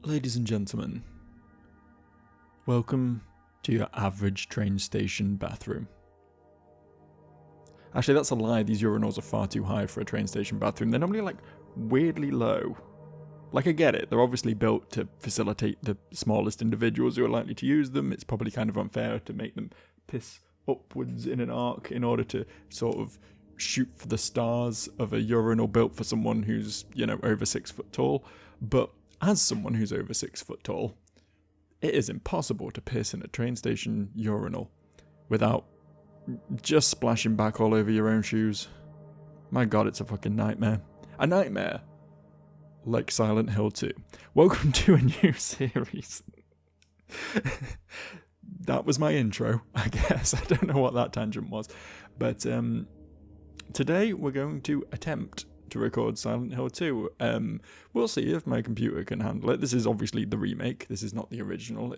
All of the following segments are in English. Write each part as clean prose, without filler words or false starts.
Ladies and gentlemen, welcome to your average train station bathroom. Actually, that's a lie. These urinals are far too high for a train station bathroom. They're normally like weirdly low. Like, I get it. They're obviously built to facilitate the smallest individuals who are likely to use them. It's probably kind of unfair to make them piss upwards in an arc in order to sort of shoot for the stars of a urinal built for someone who's, over 6 foot tall. But as someone who's over 6 foot tall, it is impossible to piss in a train station urinal without just splashing back all over your own shoes. My god, it's a fucking nightmare. A nightmare like Silent Hill 2. Welcome to a new series. That was my intro, I guess. I don't know what that tangent was. But today we're going to attempt to record Silent Hill 2. We'll see if my computer can handle it. This is obviously the remake. This is not the original.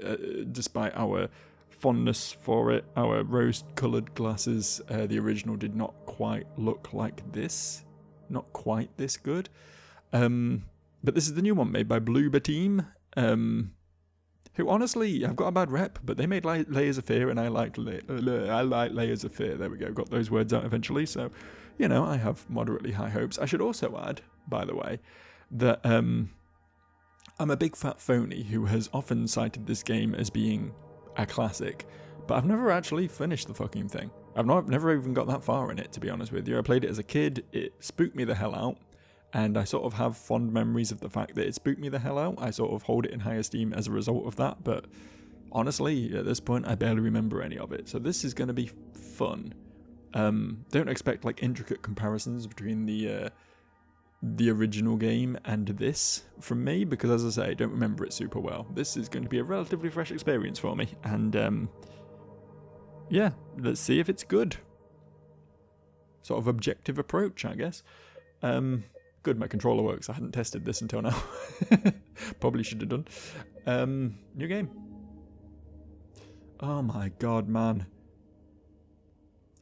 Despite our fondness for it, our rose-coloured glasses, the original did not quite look like this. Not quite this good. But this is the new one made by Bloober Team, who honestly have got a bad rep, but they made Layers of Fear, and I like Layers of Fear. There we go, got those words out eventually, so, I have moderately high hopes. I should also add, by the way, that I'm a big fat phony who has often cited this game as being a classic, but I've never actually finished the fucking thing. I've never even got that far in it, to be honest with you. I played it as a kid, it spooked me the hell out, and I sort of have fond memories of the fact that it spooked me the hell out. I sort of hold it in high esteem as a result of that, but honestly, at this point, I barely remember any of it. So this is going to be fun. Don't expect like intricate comparisons between the original game and this from me, because as I say, I don't remember it super well. This is going to be a relatively fresh experience for me, and yeah, let's see if it's good. Sort of objective approach, I guess. Good, my controller works. I hadn't tested this until now. Probably should have done. New game. Oh my god, man.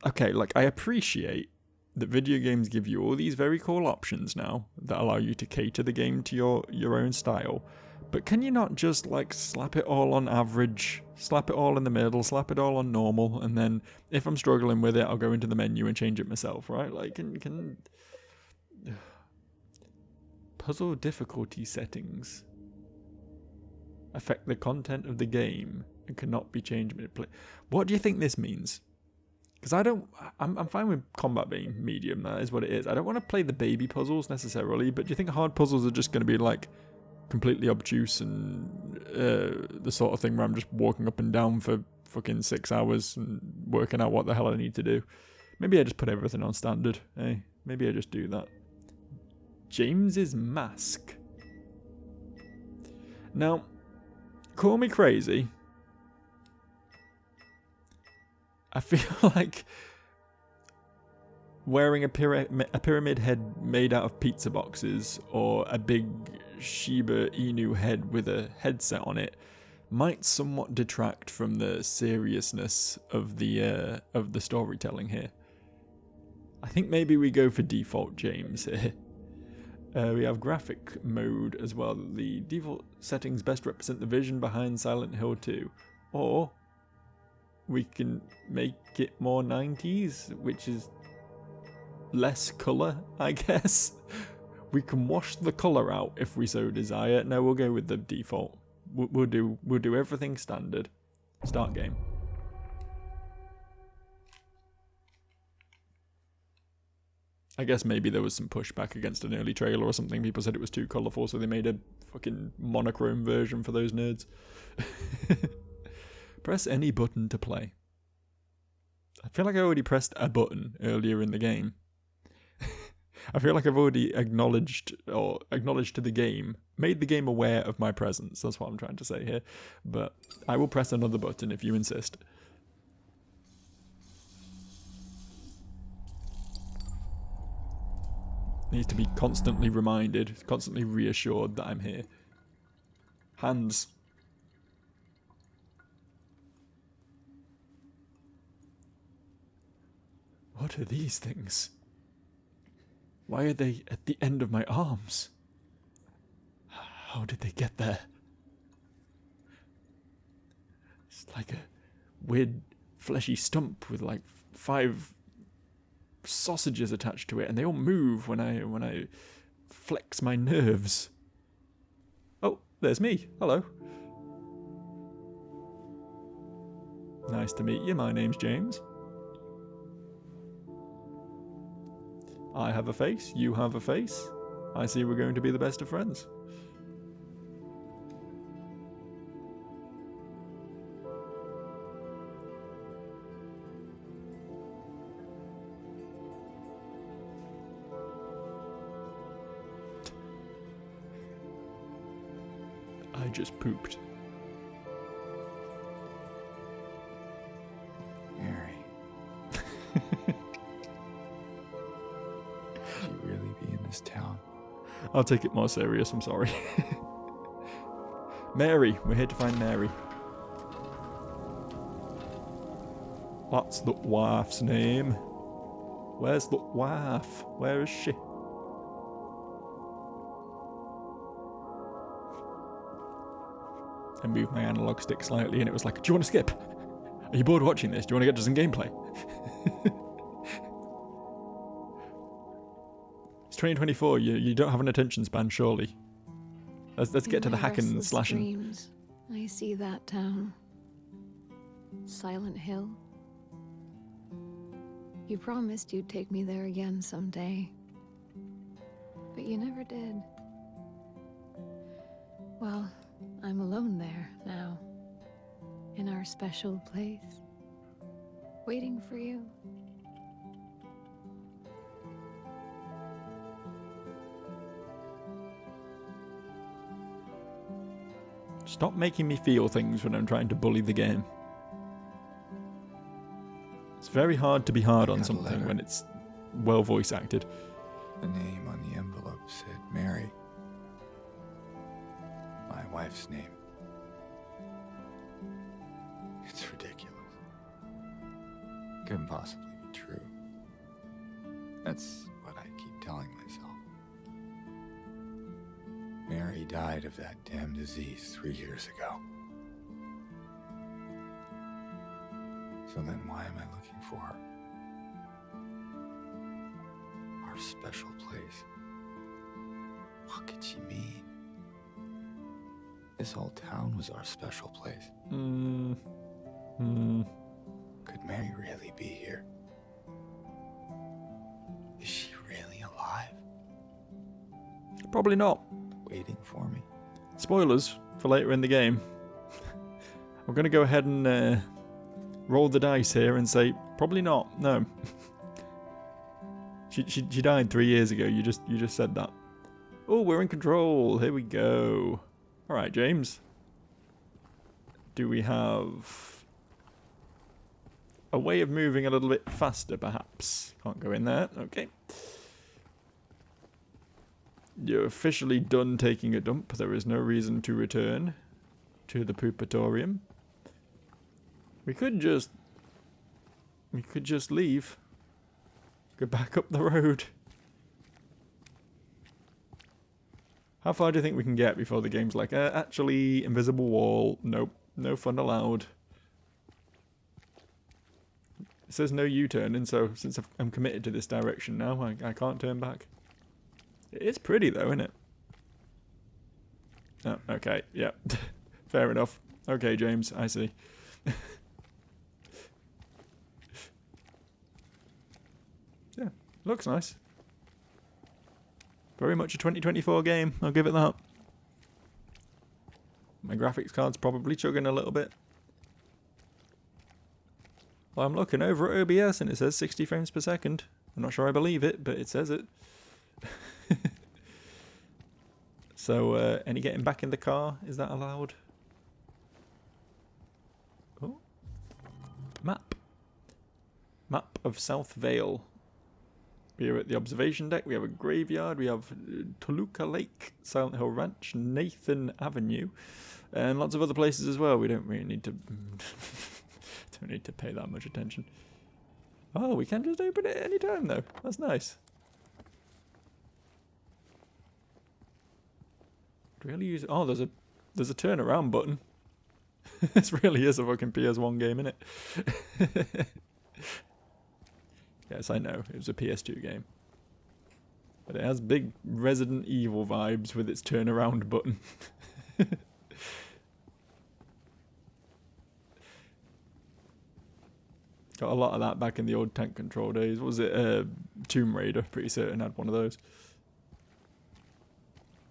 Okay, I appreciate that video games give you all these very cool options now that allow you to cater the game to your own style. But can you not just, slap it all on average, slap it all in the middle, slap it all on normal, and then if I'm struggling with it, I'll go into the menu and change it myself, right? Can puzzle difficulty settings affect the content of the game and cannot be changed mid-play. What do you think this means? Because I'm fine with combat being medium, that is what it is. I don't want to play the baby puzzles necessarily, but do you think hard puzzles are just going to be completely obtuse and the sort of thing where I'm just walking up and down for fucking 6 hours and working out what the hell I need to do? Maybe I just put everything on standard, eh? Maybe I just do that. James's mask. Now, call me crazy. I feel like wearing a pyramid head made out of pizza boxes or a big Shiba Inu head with a headset on it might somewhat detract from the seriousness of the storytelling here. I think maybe we go for default James here. We have graphic mode as well. The default settings best represent the vision behind Silent Hill 2. Or we can make it more 90s, which is less colour, I guess. We can wash the colour out if we so desire. No, we'll go with the default. We'll do everything standard. Start game. I guess maybe there was some pushback against an early trailer or something. People said it was too colourful, so they made a fucking monochrome version for those nerds. Press any button to play. I feel like I already pressed a button earlier in the game. I feel like I've already acknowledged to the game, made the game aware of my presence. That's what I'm trying to say here. But I will press another button if you insist. Needs to be constantly reminded, constantly reassured that I'm here. Hands. What are these things? Why are they at the end of my arms? How did they get there? It's like a weird fleshy stump with like 5 sausages attached to it, and they all move when I flex my nerves. Oh, there's me. Hello. Nice to meet you. My name's James. I have a face. You have a face. I see we're going to be the best of friends. I just pooped. Mary. Should you really be in this town? I'll take it more serious, I'm sorry. Mary, we're here to find Mary. That's the wife's name. Where's the wife? Where is she? I moved my analog stick slightly and it was like, do you want to skip? Are you bored watching this? Do you want to get to some gameplay? It's 2024, you don't have an attention span, surely. Let's get to the hack and slashing. Dreams, I see that town. Silent Hill. You promised you'd take me there again someday. But you never did. Well, I'm alone there now. In our special place. Waiting for you. Stop making me feel things when I'm trying to bully the game. It's very hard to be hard on something when it's well voice acted. The name on the envelope said Mary. My wife's name. It's ridiculous. Couldn't possibly be true. That's what I keep telling myself. Mary died of that damn disease 3 years ago. So then why am I looking for her? Our special place. What could she mean? This whole town was our special place. Could Mary really be here? Is she really alive? Probably not. Waiting for me? Spoilers for later in the game. I'm going to go ahead and roll the dice here and say probably not. No. She died 3 years ago. You just said that. Oh, we're in control. Here we go. All right, James. Do we have a way of moving a little bit faster, perhaps? Can't go in there. Okay. You're officially done taking a dump. There is no reason to return to the poopatorium. We could just leave. Go back up the road. How far do you think we can get before the game's like, actually, invisible wall. Nope, no fun allowed. It says no U-turning, so since I'm committed to this direction now, I can't turn back. It is pretty though, isn't it? Oh, okay, yeah. Fair enough. Okay, James, I see. Yeah, looks nice. Very much a 2024 game, I'll give it that. My graphics card's probably chugging a little bit. Well, I'm looking over at OBS and it says 60 frames per second. I'm not sure I believe it, but it says it. So, any getting back in the car? Is that allowed? Oh. Map. Map of South Vale. We're at the observation deck. We have a graveyard. We have Toluca Lake, Silent Hill Ranch, Nathan Avenue, and lots of other places as well. We don't really need to don't need to pay that much attention. Oh, we can just open it any time though. That's nice. Really use. Oh, there's a turn around button. This really is a fucking PS1 game, isn't it? Yes, I know. It was a PS2 game. But it has big Resident Evil vibes with its turnaround button. Got a lot of that back in the old tank control days. What was it? Tomb Raider, pretty certain had one of those.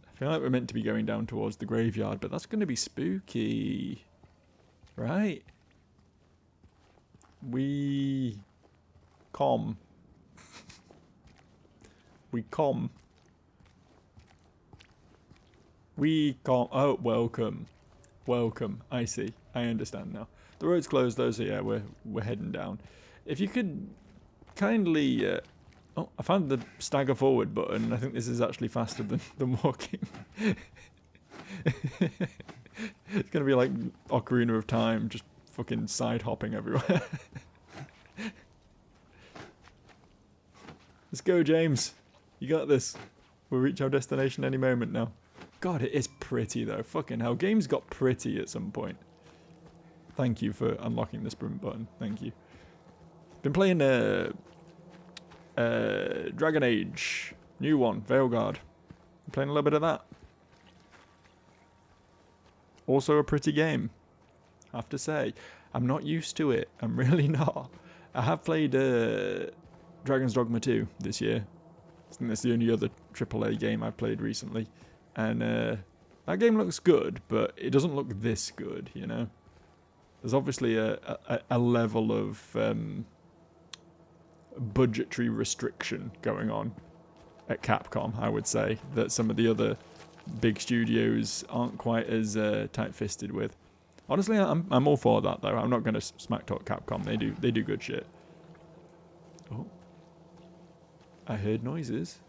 I feel like we're meant to be going down towards the graveyard, but that's going to be spooky. Right? We come. We come. We come. Oh, welcome. Welcome. I see. I understand now. The road's closed though, so yeah, we're heading down. If you could kindly... oh, I found the stagger forward button. I think this is actually faster than walking. It's going to be like Ocarina of Time, just fucking side hopping everywhere. Let's go, James. You got this. We'll reach our destination any moment now. God, it is pretty though. Fucking hell. Games got pretty at some point. Thank you for unlocking the sprint button. Thank you. Been playing Dragon Age. New one. Veilguard. Been playing a little bit of that. Also a pretty game. Have to say. I'm not used to it. I'm really not. I have played Dragon's Dogma 2 this year. I think that's the only other AAA game I've played recently. And that game looks good, but it doesn't look this good, you know? There's obviously a level of budgetary restriction going on at Capcom, I would say, that some of the other big studios aren't quite as tight-fisted with. Honestly, I'm all for that, though. I'm not going to smack talk Capcom. They do good shit. Oh. I heard noises.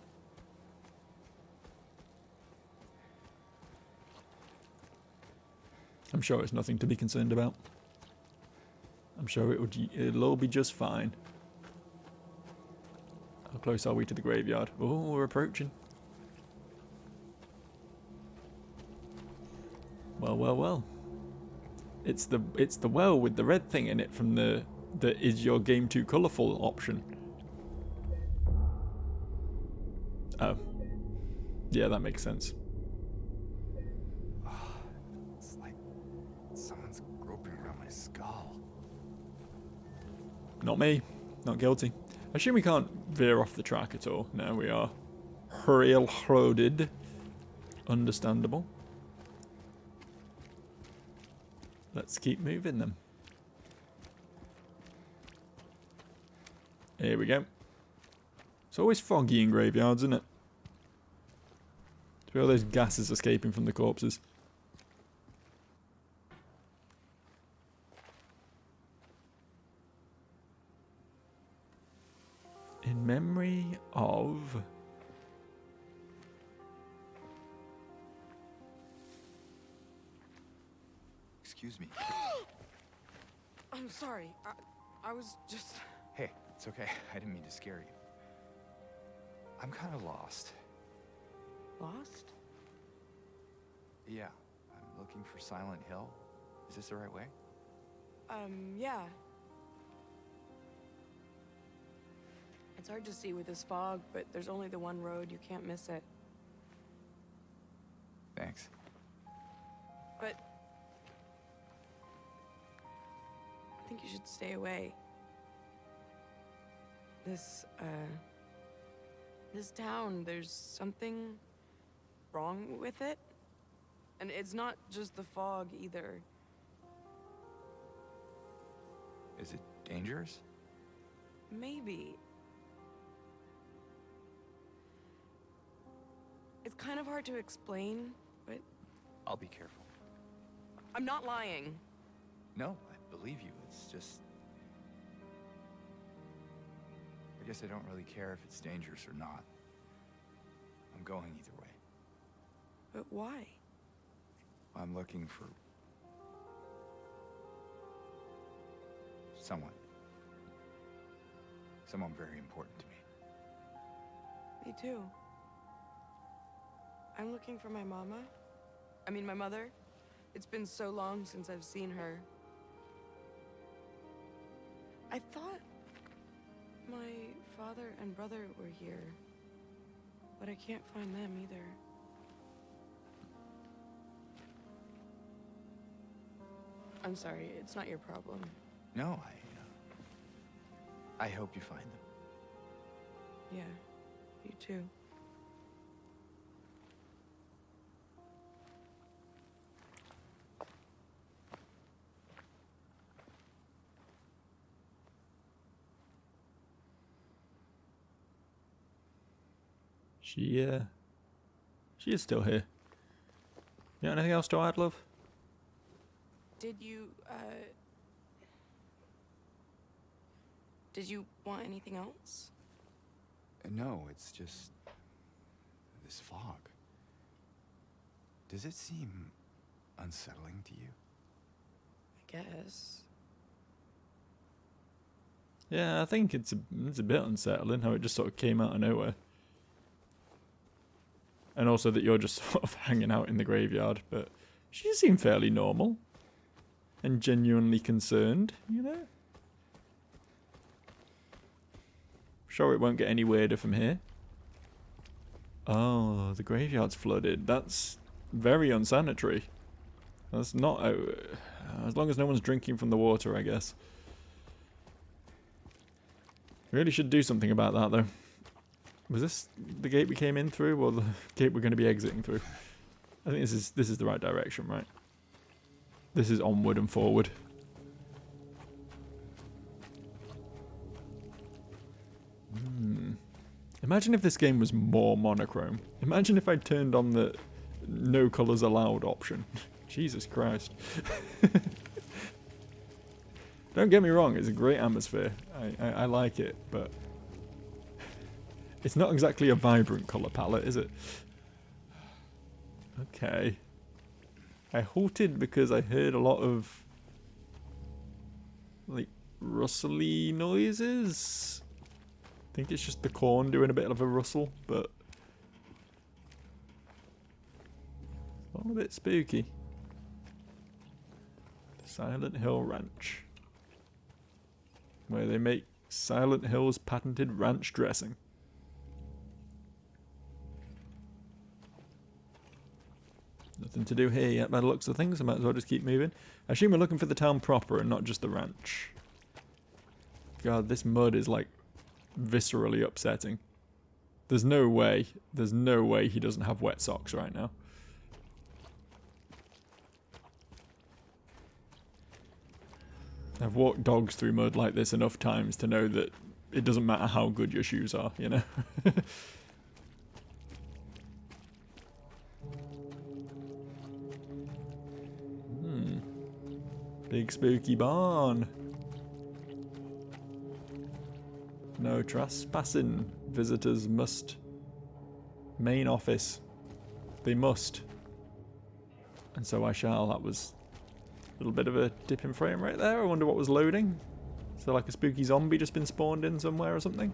I'm sure it's nothing to be concerned about. I'm sure it'll all be just fine. How close are we to the graveyard? Oh, we're approaching. Well, well, well. It's the well with the red thing in it from the is your game too colourful option. Oh. Yeah, that makes sense. It's like someone's groping around my skull. Not me. Not guilty. I assume we can't veer off the track at all. No, we are railroaded. Understandable. Let's keep moving them. Here we go. It's always foggy in graveyards, isn't it? All those gases escaping from the corpses. In memory of... Excuse me. I'm sorry. I was just... Hey, it's okay. I didn't mean to scare you. I'm kind of lost. Lost? Yeah, I'm looking for Silent Hill. Is this the right way? Yeah. It's hard to see with this fog, but there's only the one road. You can't miss it. Thanks. But... I think you should stay away. This town, there's something wrong with it. And it's not just the fog, either. Is it dangerous? Maybe. It's kind of hard to explain, but... I'll be careful. I'm not lying. No, I believe you. It's just... I guess I don't really care if it's dangerous or not. I'm going either way. But why? I'm looking for... someone. Someone very important to me. Me too. I'm looking for my mama. I mean, my mother. It's been so long since I've seen her. I thought my father and brother were here, but I can't find them either. I'm sorry, it's not your problem. No, I hope you find them. Yeah, you too. She is still here. You got anything else to add, love? Did you want anything else? No, it's just this fog. Does it seem unsettling to you? I guess. Yeah, I think it's a bit unsettling how it just sort of came out of nowhere. And also that you're just sort of hanging out in the graveyard, but she seemed fairly normal. And genuinely concerned, you know? Sure it won't get any weirder from here. Oh, the graveyard's flooded. That's very unsanitary. That's not... as long as no one's drinking from the water, I guess. Really should do something about that, though. Was this the gate we came in through, or the gate we're going to be exiting through? I think this is the right direction, right? This is onward and forward. Imagine if this game was more monochrome. Imagine if I turned on the no colours allowed option. Jesus Christ. Don't get me wrong, it's a great atmosphere. I like it, but it's not exactly a vibrant colour palette, is it? Okay. I halted because I heard a lot of like rustly noises. I think it's just the corn doing a bit of a rustle, but it's all a bit spooky. Silent Hill Ranch, where they make Silent Hill's patented ranch dressing. Nothing to do here yet by the looks of things, I might as well just keep moving. I assume we're looking for the town proper and not just the ranch. God, this mud is like viscerally upsetting. There's no way he doesn't have wet socks right now. I've walked dogs through mud like this enough times to know that it doesn't matter how good your shoes are, you know? Big spooky barn. No trespassing. Visitors must. Main office. They must. And so I shall. That was a little bit of a dip in frame right there. I wonder what was loading. Is there like a spooky zombie just been spawned in somewhere or something?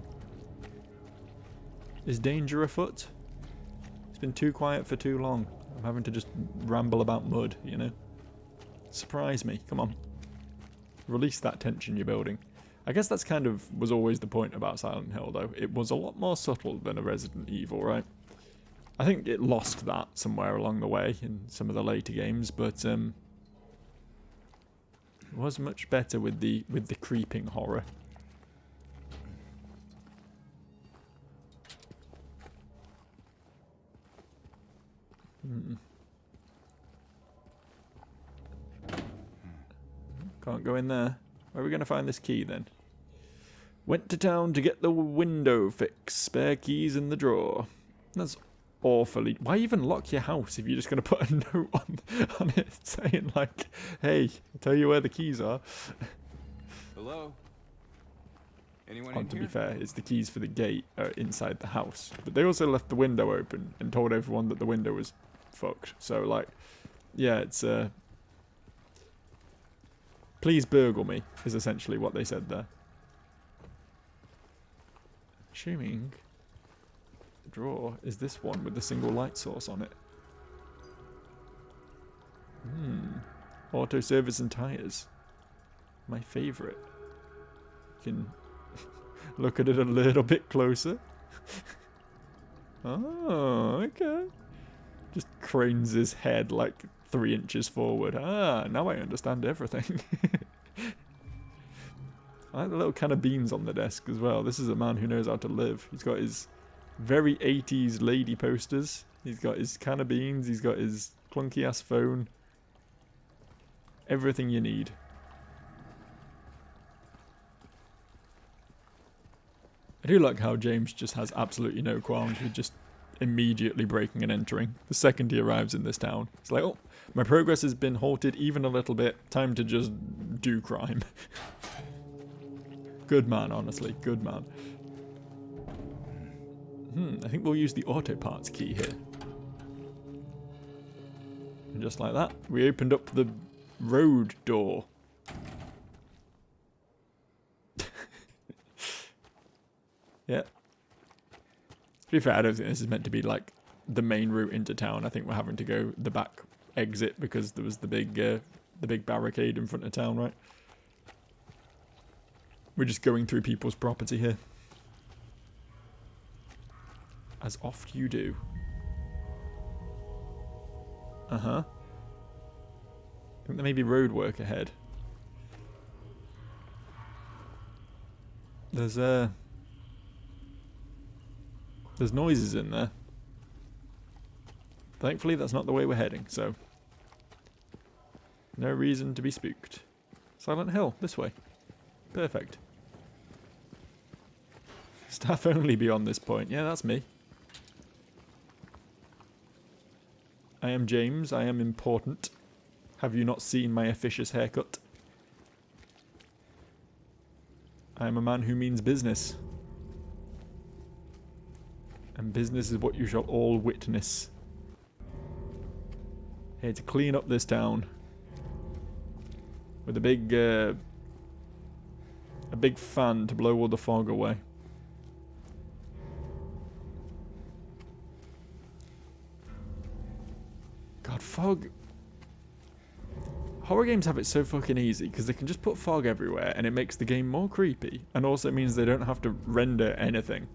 Is danger afoot? It's been too quiet for too long. I'm having to just ramble about mud, you know? Surprise me, come on. Release that tension you're building. I guess that's kind of was always the point about Silent Hill, though. It was a lot more subtle than a Resident Evil, right? I think it lost that somewhere along the way in some of the later games, but it was much better with the creeping horror. Can't go in there. Where are we going to find this key then? Went to town to get the window fixed. Spare keys in the drawer. That's awfully... Why even lock your house if you're just going to put a note on it saying like, hey, I'll tell you where the keys are. Hello? Anyone Oh, in to here? be fair, it's the keys for the gate inside the house. But they also left the window open and told everyone that the window was fucked. So like, yeah, it's... Please burgle me, is essentially what they said there. Assuming the drawer is this one with the single light source on it. Auto service and tires. My favourite. You can look at it a little bit closer. Oh, okay. Just cranes his head like 3 inches forward. Ah, now I understand everything. I like the little can of beans on the desk as well. This is a man who knows how to live. He's got his very 80s lady posters. He's got his can of beans. He's got his clunky ass phone. Everything you need. I do like how James just has absolutely no qualms with just immediately breaking and entering the second he arrives in this town. It's like, oh, my progress has been halted even a little bit. Time to just do crime. Good man, honestly. Good man. I think we'll use the auto parts key here. And just like that, we opened up the road door. Yeah. To be fair, I don't think this is meant to be like the main route into town. I think we're having to go the back exit because there was the big barricade in front of town, right? We're just going through people's property here. As oft you do. Uh-huh. I think there may be road work ahead. There's noises in there. Thankfully, that's not the way we're heading, so... no reason to be spooked. Silent Hill, this way. Perfect. Staff only beyond this point. Yeah, that's me. I am James. I am important. Have you not seen my officious haircut? I am a man who means business. And business is what you shall all witness. Here to clean up this town. With a big fan to blow all the fog away. God, fog. Horror games have it so fucking easy because they can just put fog everywhere and it makes the game more creepy and also means they don't have to render anything.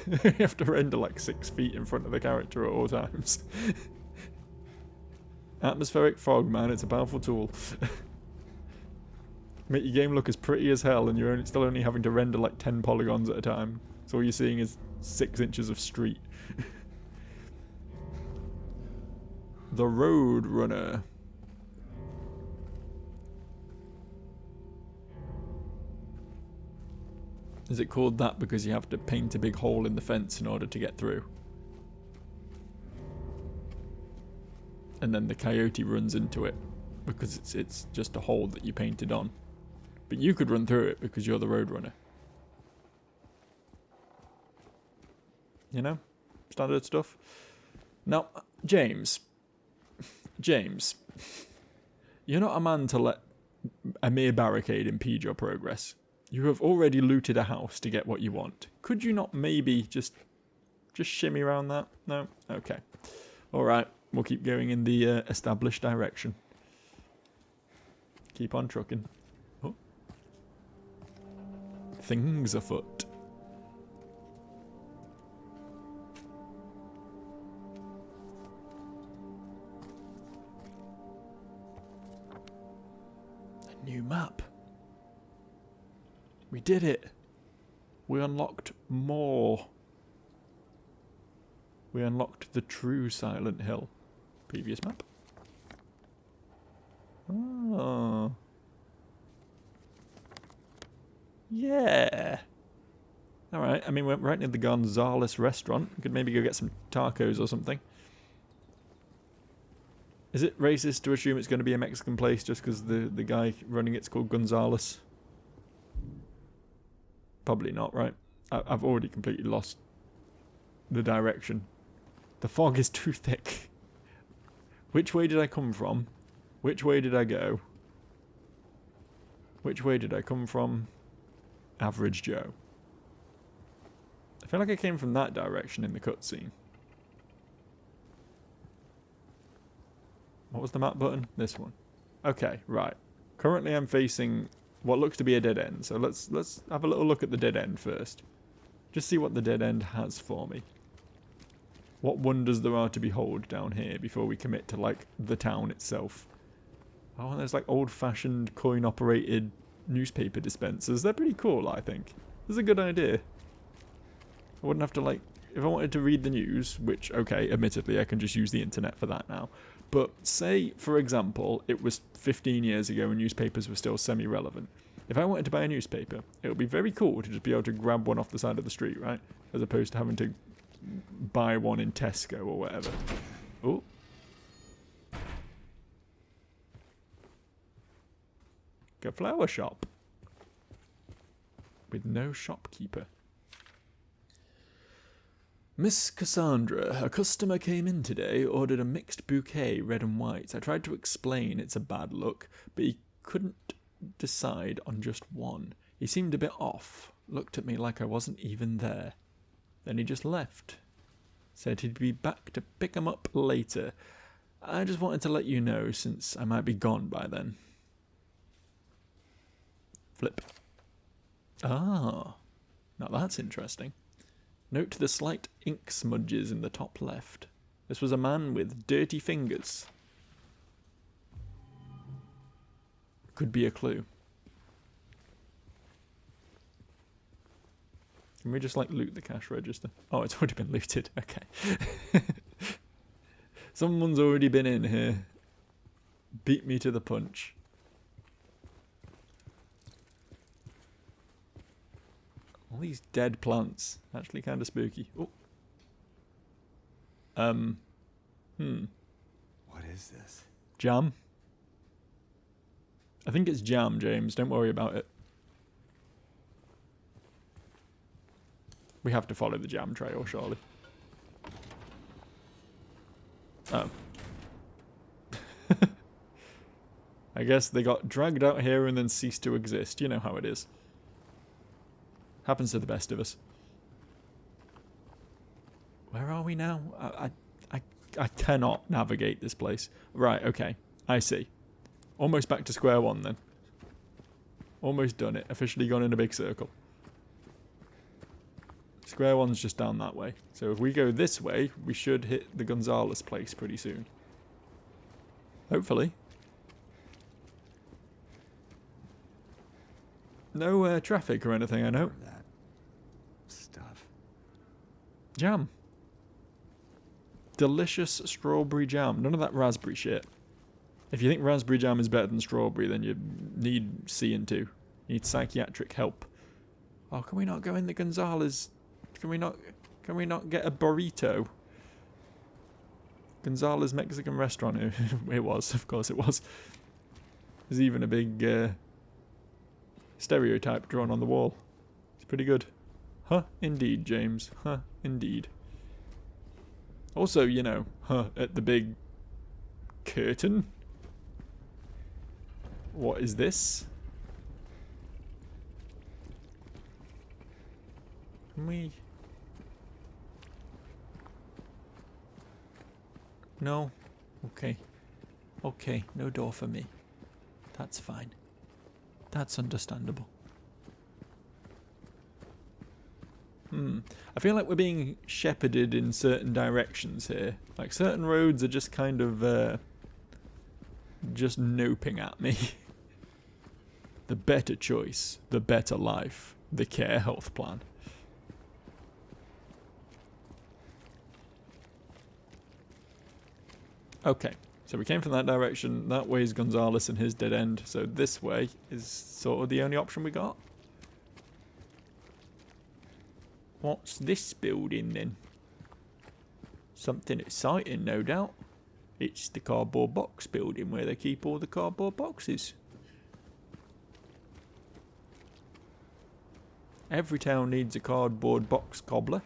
You have to render like 6 feet in front of the character at all times. Atmospheric fog, man, it's a powerful tool. Make your game look as pretty as hell and you're still only having to render like 10 polygons at a time. So all you're seeing is 6 inches of street. The Road Runner. Is it called that because you have to paint a big hole in the fence in order to get through? And then the coyote runs into it because it's just a hole that you painted on. But you could run through it because you're the road runner. You know? Standard stuff. Now, James, you're not a man to let a mere barricade impede your progress. You have already looted a house to get what you want. Could you not maybe just shimmy around that? No? Okay. Alright, we'll keep going in the established direction. Keep on trucking. Oh. Things afoot. A new map. We did it. We unlocked more. We unlocked the true Silent Hill. Previous map. Oh. Yeah. Alright, I mean, we're right near the Gonzales restaurant. We could maybe go get some tacos or something. Is it racist to assume it's going to be a Mexican place just because the guy running it's called Gonzales? Probably not, right? I've already completely lost the direction. The fog is too thick. Which way did I come from? Which way did I go? Which way did I come from? Average Joe. I feel like I came from that direction in the cutscene. What was the map button? This one. Okay, right. Currently I'm facing what looks to be a dead end. So let's have a little look at the dead end first. Just see what the dead end has for me. What wonders there are to behold down here before we commit to, like, the town itself. Oh, and there's, like, old-fashioned coin-operated newspaper dispensers. They're pretty cool, I think. This is a good idea. I wouldn't have to, like... If I wanted to read the news, which, okay, admittedly, I can just use the internet for that now. But say, for example, it was 15 years ago and newspapers were still semi-relevant. If I wanted to buy a newspaper, it would be very cool to just be able to grab one off the side of the street, right? As opposed to having to buy one in Tesco or whatever. Oh. A flower shop. With no shopkeeper. Miss Cassandra, a customer came in today, ordered a mixed bouquet, red and white. I tried to explain it's a bad look, but he couldn't decide on just one. He seemed a bit off, looked at me like I wasn't even there. Then he just left. Said he'd be back to pick 'em up later. I just wanted to let you know, since I might be gone by then. Flip. Ah, now that's interesting. Note the slight ink smudges in the top left. This was a man with dirty fingers. Could be a clue. Can we just, like, loot the cash register? Oh, it's already been looted. Okay. Someone's already been in here. Beat me to the punch. All these dead plants. Actually kind of spooky. Oh. What is this? Jam. I think it's jam, James. Don't worry about it. We have to follow the jam trail, surely. Oh. I guess they got dragged out here and then ceased to exist. You know how it is. Happens to the best of us. Where are we now? I cannot navigate this place. Right, okay. I see. Almost back to square one then. Almost done it. Officially gone in a big circle. Square one's just down that way. So if we go this way, we should hit the Gonzalez place pretty soon. Hopefully. No traffic or anything, I know. That stuff. Jam. Delicious strawberry jam. None of that raspberry shit. If you think raspberry jam is better than strawberry, then you need seeing to. You need psychiatric help. Oh, can we not go in the Gonzalez? Can we not get a burrito? Gonzalez Mexican restaurant. It was, of course it was. There's even a big stereotype drawn on the wall. It's pretty good. Huh, indeed, James. Huh, indeed. Also, you know, huh, at the big curtain. What is this? Can we... No. Okay. Okay, no door for me. That's fine. That's understandable. I feel like we're being shepherded in certain directions here. Like, certain roads are just kind of, just noping at me. The better choice, the better life, the care health plan. Okay, so we came from that direction. That way is Gonzalez and his dead end. So this way is sort of the only option we got. What's this building then? Something exciting, no doubt. It's the cardboard box building where they keep all the cardboard boxes. Every town needs a cardboard box cobbler.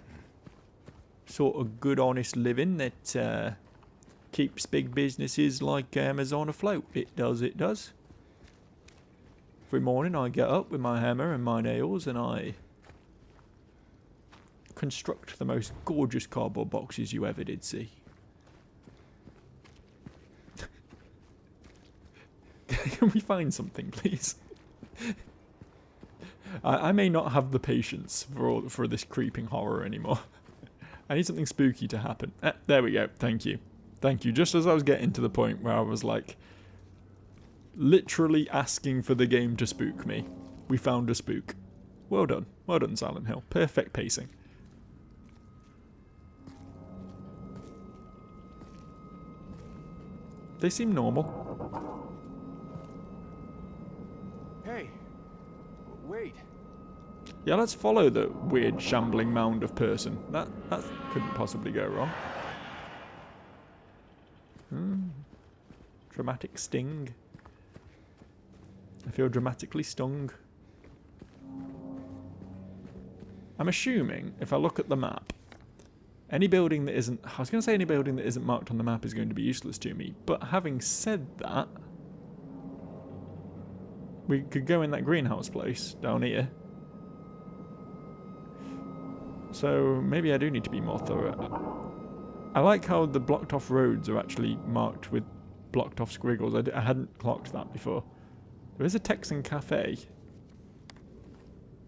Sort of good, honest living that keeps big businesses like Amazon afloat. It does, it does. Every morning I get up with my hammer and my nails and I construct the most gorgeous cardboard boxes you ever did see. Can we find something, please? I may not have the patience for this creeping horror anymore. I need something spooky to happen. There we go. Thank you. Thank you. Just as I was getting to the point where I was like literally asking for the game to spook me, we found a spook. Well done. Well done, Silent Hill. Perfect pacing. They seem normal. Hey, wait. Yeah, let's follow the weird shambling mound of person. That couldn't possibly go wrong. Dramatic sting. I feel dramatically stung. I'm assuming, if I look at the map, any building that isn't... I was going to say any building that isn't marked on the map is going to be useless to me. But having said that, we could go in that greenhouse place down here. So maybe I do need to be more thorough. I like how the blocked off roads are actually marked with blocked off squiggles. I hadn't clocked that before. There is a Texan cafe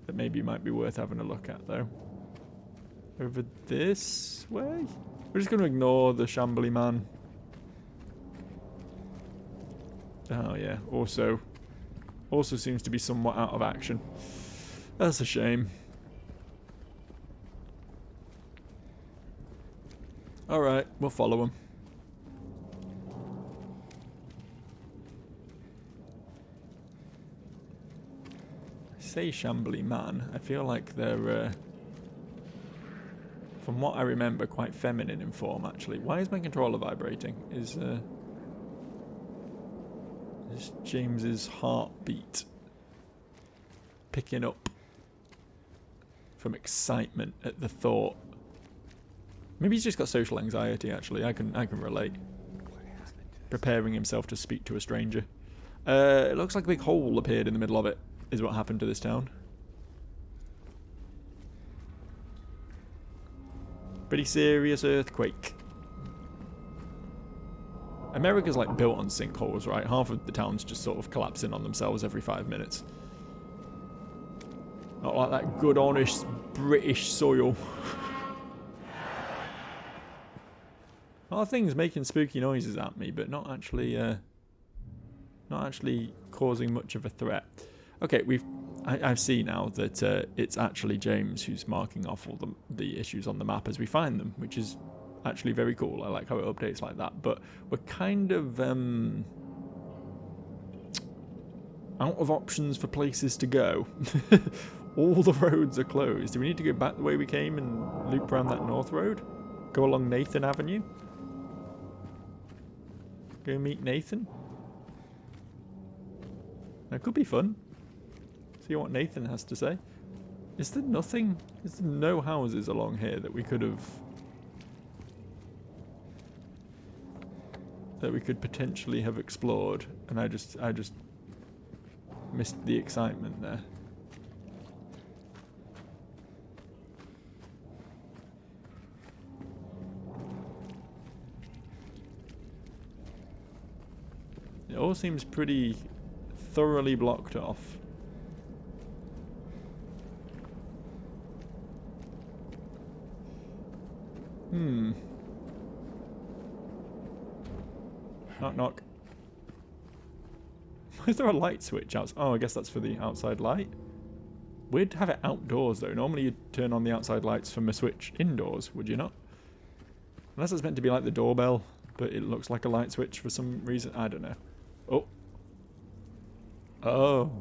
that maybe might be worth having a look at though. Over this way? We're just going to ignore the shambly man. Oh yeah, also seems to be somewhat out of action. That's a shame. Alright, we'll follow him. I say shambly man, I feel like they're, from what I remember, quite feminine in form actually. Why is my controller vibrating? Is James's heartbeat picking up from excitement at the thought? Maybe he's just got social anxiety actually. I can relate. Preparing himself to speak to a stranger. It looks like a big hole appeared in the middle of it, is what happened to this town. Pretty serious earthquake. America's like built on sinkholes, right? Half of the towns just sort of collapse in on themselves every 5 minutes. Not like that good, honest British soil. A lot of things making spooky noises at me, but not actually causing much of a threat. Okay, I see now that it's actually James who's marking off all the issues on the map as we find them, which is actually very cool. I like how it updates like that, but we're kind of out of options for places to go. All the roads are closed. Do we need to go back the way we came and loop around that north road? Go along Nathan Avenue? Go meet Nathan? That could be fun. See what Nathan has to say. Is there nothing? Is there no houses along here that we could have... that we could potentially have explored? And I just missed the excitement there. It all seems pretty thoroughly blocked off. Knock knock. Is there a light switch out? Oh, I guess that's for the outside light. We'd have it outdoors though. Normally you'd turn on the outside lights from a switch indoors, would you not? Unless it's meant to be like the doorbell, but it looks like a light switch for some reason. I don't know. Oh. Oh.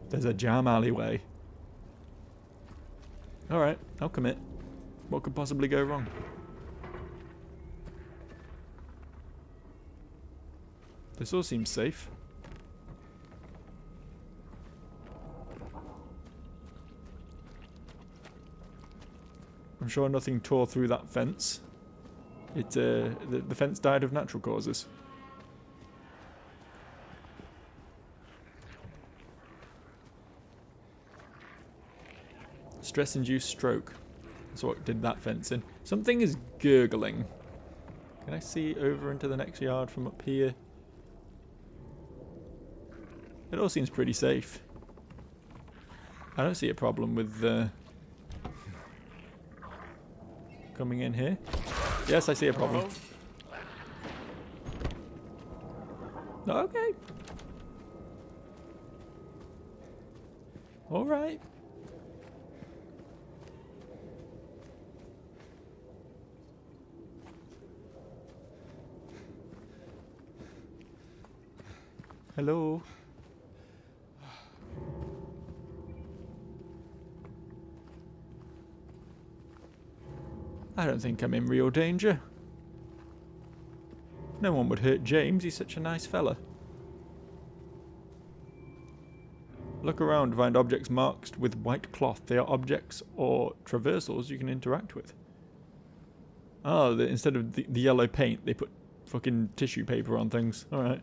There's a jam alleyway. Alright, I'll commit. What could possibly go wrong? This all seems safe. I'm sure nothing tore through that fence. The fence died of natural causes. Stress-induced stroke. That's what did that fence in. Something is gurgling. Can I see over into the next yard from up here? It all seems pretty safe. I don't see a problem with coming in here. Yes, I see a problem. Okay. All right. Hello. I don't think I'm in real danger. No one would hurt James, he's such a nice fella. Look around, find objects marked with white cloth. They are objects or traversals you can interact with. Oh, instead of the yellow paint, they put fucking tissue paper on things. Alright.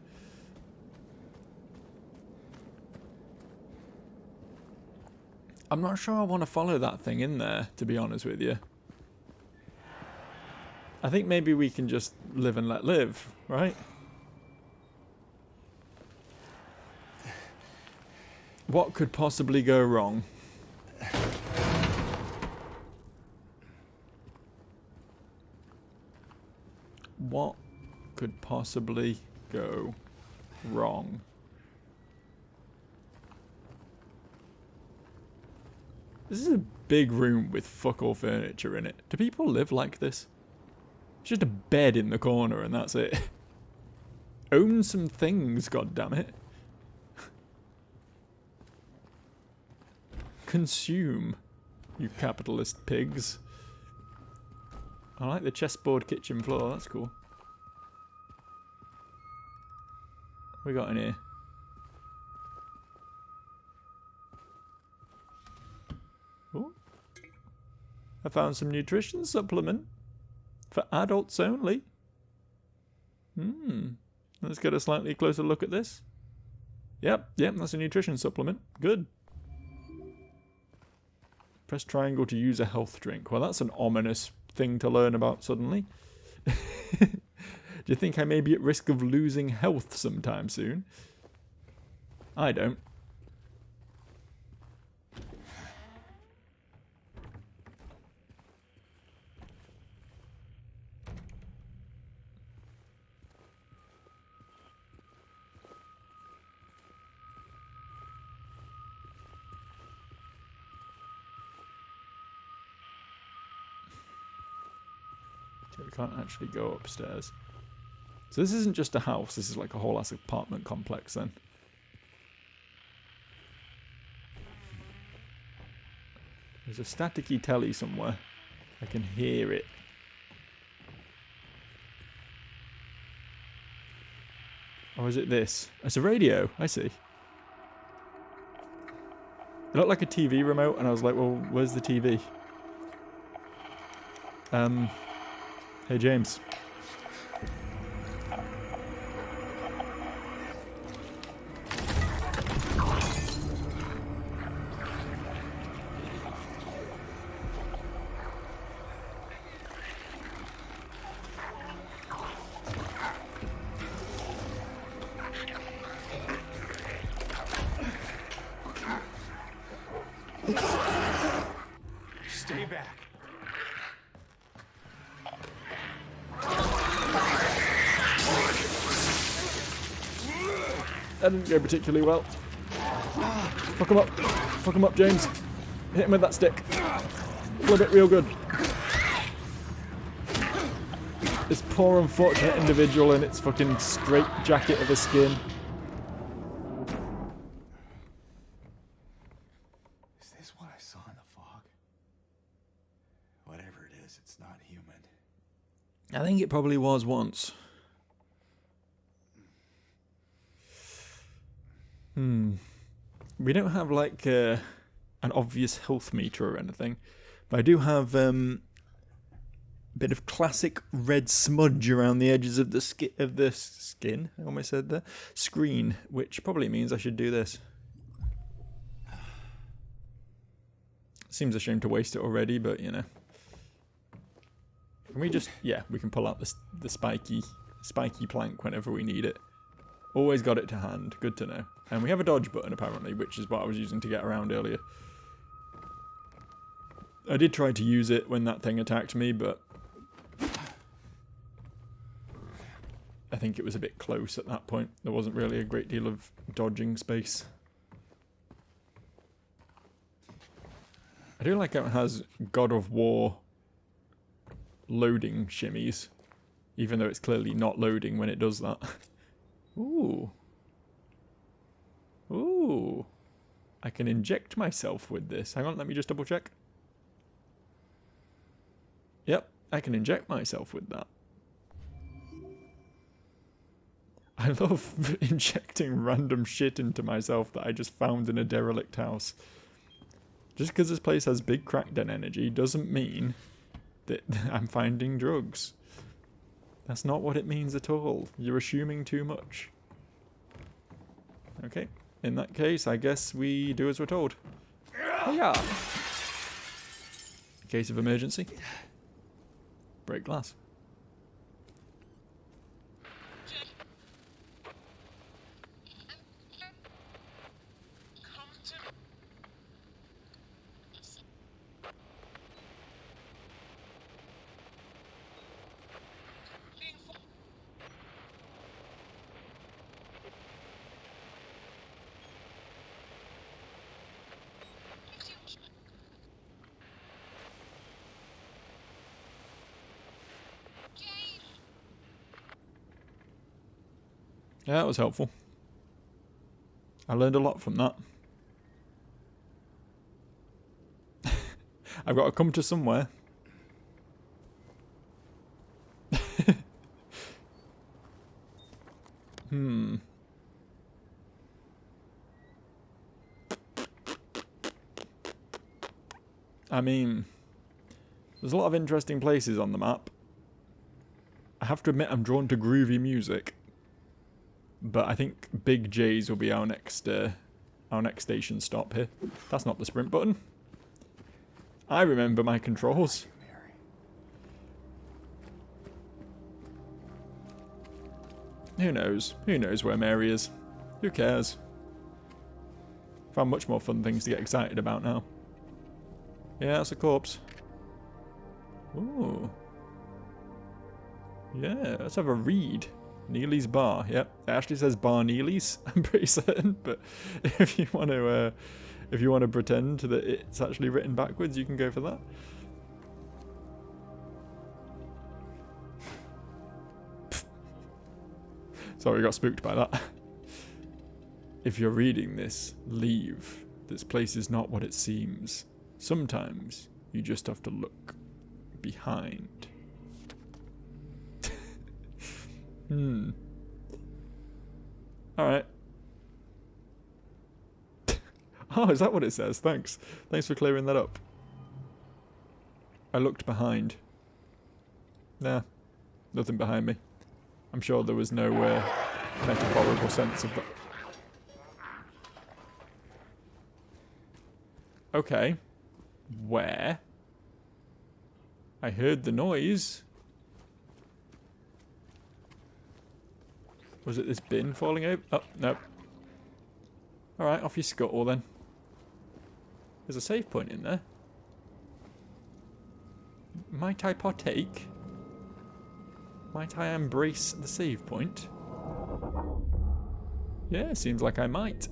I'm not sure I want to follow that thing in there, to be honest with you. I think maybe we can just live and let live, right? What could possibly go wrong? What could possibly go wrong? This is a big room with fuck all furniture in it. Do people live like this? It's just a bed in the corner and that's it. Own some things, goddammit. Consume, you capitalist pigs. I like the chessboard kitchen floor, that's cool. What we got in here? Oh. I found some nutrition supplement. For adults only. Let's get a slightly closer look at this. Yep, that's a nutrition supplement. Good. Press triangle to use a health drink. Well, that's an ominous thing to learn about suddenly. Do you think I may be at risk of losing health sometime soon? I don't. We can't actually go upstairs. So this isn't just a house, this is like a whole ass apartment complex then. There's a staticky telly somewhere. I can hear it. Or is it this? It's a radio, I see. It looked like a TV remote and I was like, well, where's the TV? Hey James. Stay back. That didn't go particularly well. Fuck him up. Fuck him up, James. Hit him with that stick. Flip it real good. This poor unfortunate individual in its fucking straight jacket of a skin. Is this what I saw in the fog? Whatever it is, it's not human. I think it probably was once. We don't have like an obvious health meter or anything, but I do have a bit of classic red smudge around the edges of the skin. I almost said that screen, which probably means I should do this. Seems a shame to waste it already, but you know. Can we just we can pull out the spiky plank whenever we need it. Always got it to hand. Good to know. And we have a dodge button, apparently, which is what I was using to get around earlier. I did try to use it when that thing attacked me, but I think it was a bit close at that point. There wasn't really a great deal of dodging space. I do like how it has God of War loading shimmies, even though it's clearly not loading when it does that. Ooh. Ooh. I can inject myself with this. Hang on, let me just double check. Yep, I can inject myself with that. I love injecting random shit into myself that I just found in a derelict house. Just because this place has big crackdown energy doesn't mean that I'm finding drugs. That's not what it means at all. You're assuming too much. Okay, in that case, I guess we do as we're told. Yeah. In case of emergency, break glass. Yeah, that was helpful. I learned a lot from that. I've got to come to somewhere. I mean, there's a lot of interesting places on the map. I have to admit I'm drawn to groovy music. But I think Big J's will be our next station stop here. That's not the sprint button. I remember my controls. Who knows? Who knows where Mary is? Who cares? Found much more fun things to get excited about now. Yeah, that's a corpse. Ooh. Yeah, let's have a read. Neely's Bar. Yep, it actually says Bar Neely's. I'm pretty certain, but if you want to pretend that it's actually written backwards, you can go for that. Sorry, I got spooked by that. If you're reading this, leave. This place is not what it seems. Sometimes you just have to look behind. Alright. Oh, is that what it says? Thanks. Thanks for clearing that up. I looked behind. Nah. Nothing behind me. I'm sure there was no metaphorical sense of that. Okay. Where? I heard the noise. Was it this bin falling over? Oh, no. Alright, off you scuttle then. There's a save point in there. Might I partake? Might I embrace the save point? Yeah, seems like I might.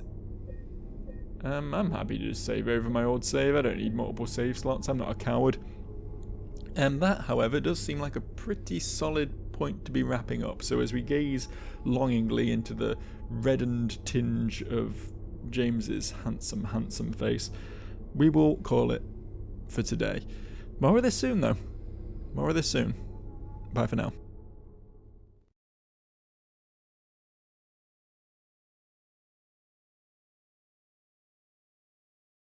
I'm happy to just save over my old save. I don't need multiple save slots. I'm not a coward. That, however, does seem like a pretty solid point to be wrapping up. So as we gaze longingly into the reddened tinge of James's handsome, handsome face, we will call it for today. More of this soon, though. More of this soon. Bye for now.